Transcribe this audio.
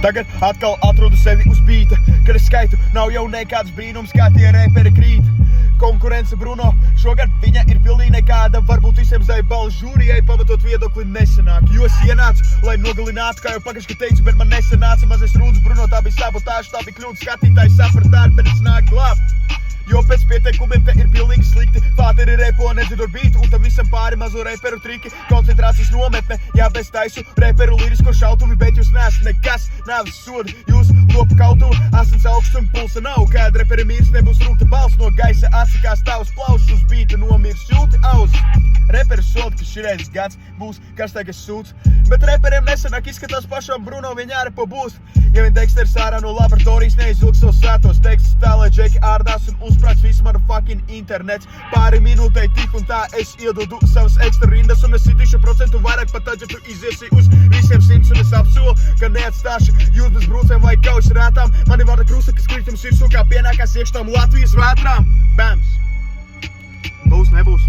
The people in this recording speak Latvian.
Tagad atkal atrodu sevi uz bīta, kad es skaitu, nav jau nekāds brīnums, kā tie reperi krīt. Konkurence Bruno, šogad viņa ir pilnīgi nekāda, varbūt visiem zai balvu žūrijai pamatot viedokli nesanāk. Jo es ienācu, lai nogalinātu, kā jau pagājuši, teicu, bet man nesanāca. Mazais rūdz Bruno, tā bija sabotāža, tā bija kļūda, skatītājs sapratāri, bet es nāk glābt. Jo pēc pieteikumiem te ir pilnīgi slikti. Fāteri repo, nedzirdot bītu, un tam visam pāri mazo reperu triki. Koncentrācijas nometne, jā, bez taisu reperu lirisko šautuvi, bet jūs neesat nekas, nāves sodi. Jūs lopu kautu, asins augsts un pulsa nav. Kad reperi mirs, nebūs rūkta balss no gaisa, atsakās tavs plaušs uz bīta, nomirs jūti aus. Reperi soda, ka šireiz gads būs karstākais sūds, bet reperiem nesanāk izskatās pašam Bruno, viņa ārepo būs. Ja vien teksters ārā no laboratorijas neizvilks savus sētos tekstus tā, lai džeki ārdās un uzprāts visu manu fucking internets. Pāri minūtei tik un tā es iedodu savas ekstra rindas un es sitīšu procentu vairāk pat tad, ja tu iziesi uz visiem 100 un es apsolu, ka neatstāšu jūs bez brūcēm vai kaujas rētām. Mani vārda krusta, kas krīt jums virsū kā pienākās iekštām Latvijas vētrām. Bams! Būs, nebūs.